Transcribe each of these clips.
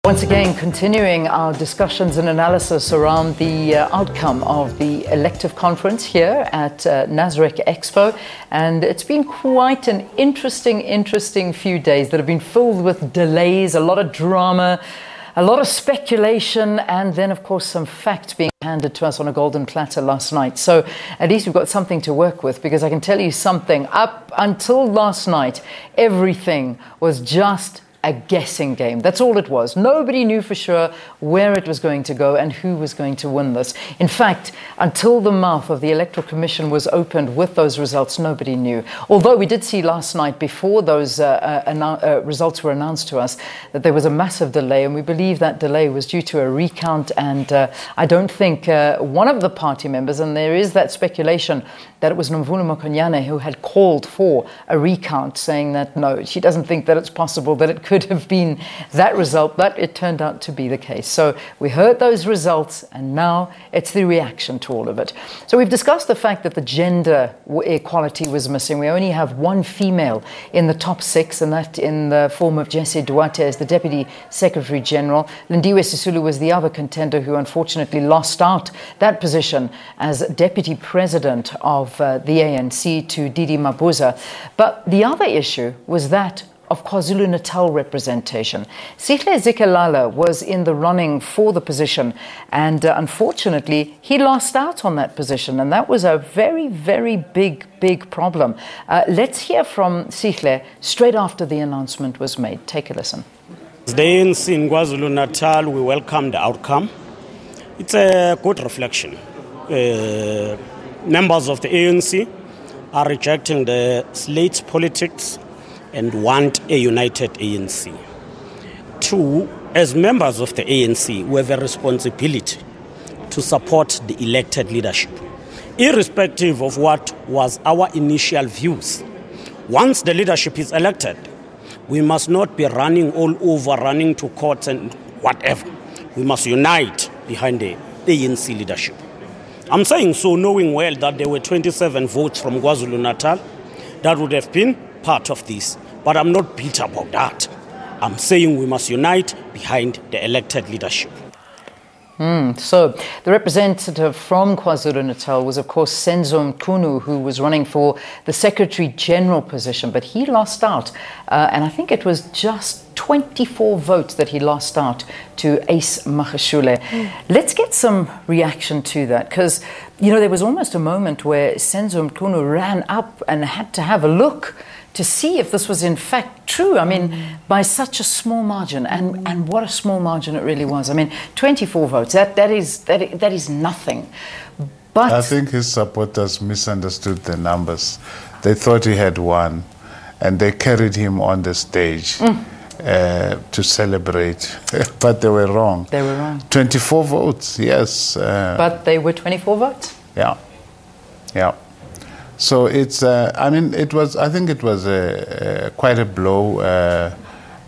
Once again, continuing our discussions and analysis around the outcome of the elective conference here at Nasrec Expo. And it's been quite an interesting few days that have been filled with delays, a lot of drama, a lot of speculation, and then, of course, some facts being handed to us on a golden platter last night. So at least we've got something to work with, because I can tell you something. Up until last night, everything was just a guessing game. That's all it was. Nobody knew for sure where it was going to go and who was going to win this. In fact, until the mouth of the Electoral Commission was opened with those results, nobody knew. Although we did see last night, before those results were announced to us, that there was a massive delay, and we believe that delay was due to a recount. And I don't think one of the party members, and there is that speculation that it was Nomvula Mokonyane who had called for a recount, saying that no, she doesn't think that it's possible that it could have been that result, but it turned out to be the case. So we heard those results, and now it's the reaction to all of it. So we've discussed the fact that the gender equality was missing. We only have one female in the top six, and that in the form of Jesse Duarte as the Deputy Secretary General. Lindiwe Sisulu was the other contender who unfortunately lost out that position as Deputy President of the ANC to Didi Mabuza. But the other issue was that of KwaZulu-Natal representation. Sihle Zikalala was in the running for the position, and unfortunately he lost out on that position, and that was a very big problem. Let's hear from Sihle straight after the announcement was made. Take a listen. The ANC in KwaZulu-Natal, we welcome the outcome. It's a good reflection. Members of the ANC are rejecting the slate politics and want a united ANC. Two, as members of the ANC, we have a responsibility to support the elected leadership, irrespective of what was our initial views. Once the leadership is elected, we must not be running all over, running to courts and whatever. We must unite behind the ANC leadership. I'm saying so knowing well that there were 27 votes from KwaZulu-Natal that would have been part of this. But I'm not bitter about that. I'm saying we must unite behind the elected leadership. So the representative from KwaZulu-Natal was, of course, Senzo Mchunu, who was running for the Secretary General position, but he lost out. And I think it was just 24 votes that he lost out to Ace Magashule. Let's get some reaction to that, because, you know, there was almost a moment where Senzo Mchunu ran up and had to have a look to see if this was in fact true. I mean, by such a small margin, and what a small margin it really was. I mean, 24 votes, that is nothing. But I think his supporters misunderstood the numbers. They thought he had won, and they carried him on the stage to celebrate. But they were wrong. They were wrong. 24 votes, yes. But they were 24 votes? Yeah, yeah. So it's, I mean, it was, I think it was quite a blow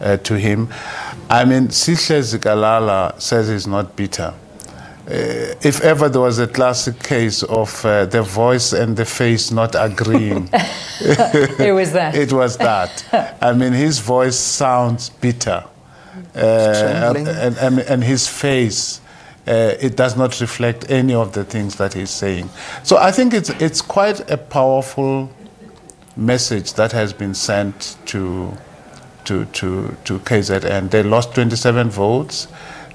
to him. I mean, Sihle Zikalala says he's not bitter. If ever there was a classic case of the voice and the face not agreeing, it was that. It was that. I mean, his voice sounds bitter, and his face, it does not reflect any of the things that he's saying. So I think it's quite a powerful message that has been sent to KZN. They lost 27 votes.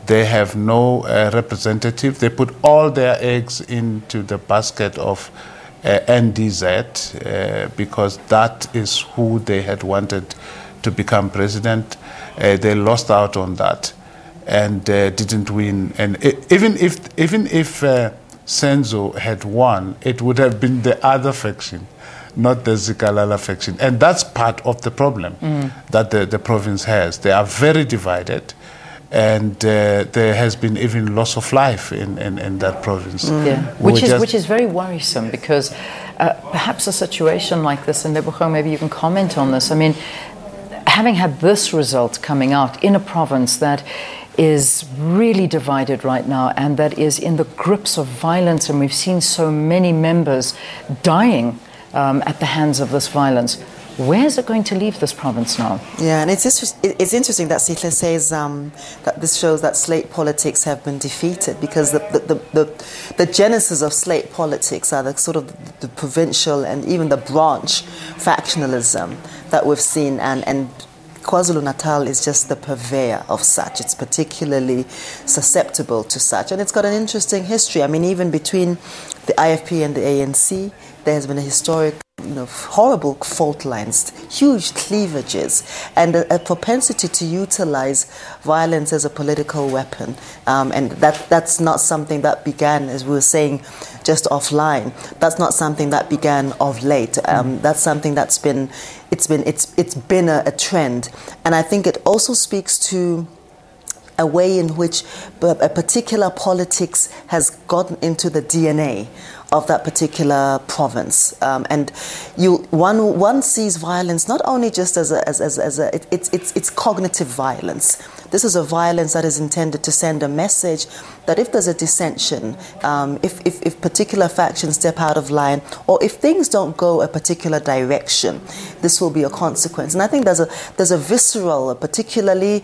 They have no representative. They put all their eggs into the basket of NDZ because that is who they had wanted to become president. They lost out on that and didn't win. And even if Senzo had won, it would have been the other faction, not the Zikalala faction. And that's part of the problem that the province has. They are very divided, and there has been even loss of life in that province. Yeah. Which is very worrisome, because perhaps a situation like this, and Lebogang, maybe you can comment on this. I mean, having had this result coming out in a province that is really divided right now, and that is in the grips of violence, and we've seen so many members dying at the hands of this violence. Where is it going to leave this province now? Yeah, and it's interesting that Sihle says that this shows that slate politics have been defeated, because the genesis of slate politics are the sort of the provincial and even the branch factionalism that we've seen, and KwaZulu-Natal is just the purveyor of such. It's particularly susceptible to such, and it's got an interesting history. I mean, even between the IFP and the ANC, there has been a historic, horrible fault lines, huge cleavages, and a propensity to utilize violence as a political weapon. And that's not something that began, as we were saying just offline. That's not something that began of late. That's something that's been a trend, and I think it also speaks to a way in which a particular politics has gotten into the DNA of that particular province, and one sees violence not only just as it's cognitive violence. This is a violence that is intended to send a message that if there's a dissension, if particular factions step out of line, or if things don't go a particular direction, this will be a consequence. And I think there's a visceral, a particularly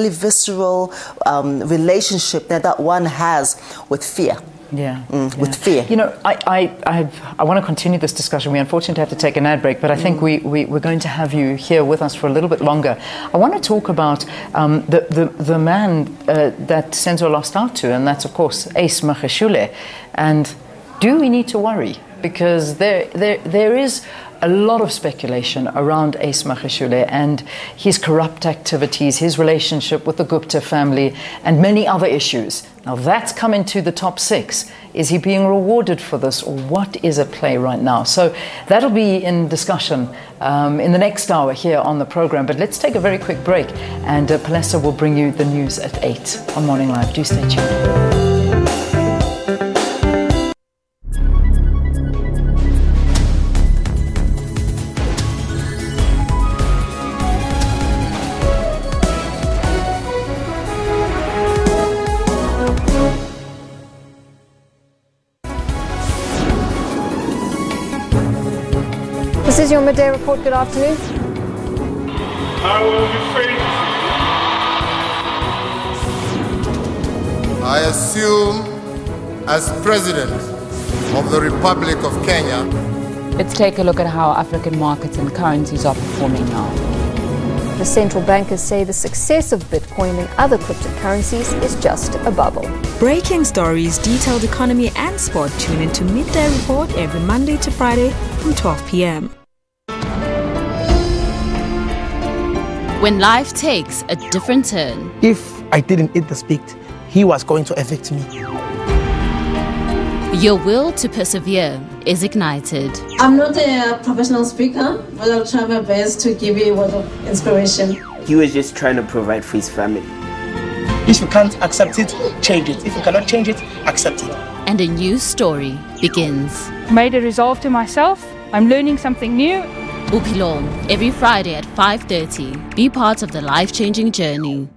visceral relationship that one has with fear. With fear. I want to continue this discussion. We unfortunately have to take an ad break, but I think we're going to have you here with us for a little bit longer. I want to talk about the man that Senzo lost out to, and that's, of course, Ace Magashule. And do we need to worry? Because there is a lot of speculation around Ace Magashule and his corrupt activities, his relationship with the Gupta family, and many other issues. Now that's come into the top 6. Is he being rewarded for this, or what is at play right now? So that'll be in discussion in the next hour here on the program. But let's take a very quick break, and Palesa will bring you the news at 8 on Morning Live. Do stay tuned. This is your midday report. Good afternoon. I will be faithful. I assume as President of the Republic of Kenya. Let's take a look at how African markets and currencies are performing now. The central bankers say the success of Bitcoin and other cryptocurrencies is just a bubble. Breaking stories, detailed economy and sport. Tune into Midday Report every Monday to Friday from 12 p.m. When life takes a different turn. If I didn't eat the speak, he was going to affect me. Your will to persevere is ignited. I'm not a professional speaker, but I'll try my best to give you a word of inspiration. He was just trying to provide for his family. If you can't accept it, change it. If you cannot change it, accept it. And a new story begins. I made a resolve to myself. I'm learning something new. Bupilong, every Friday at 5:30. Be part of the life-changing journey.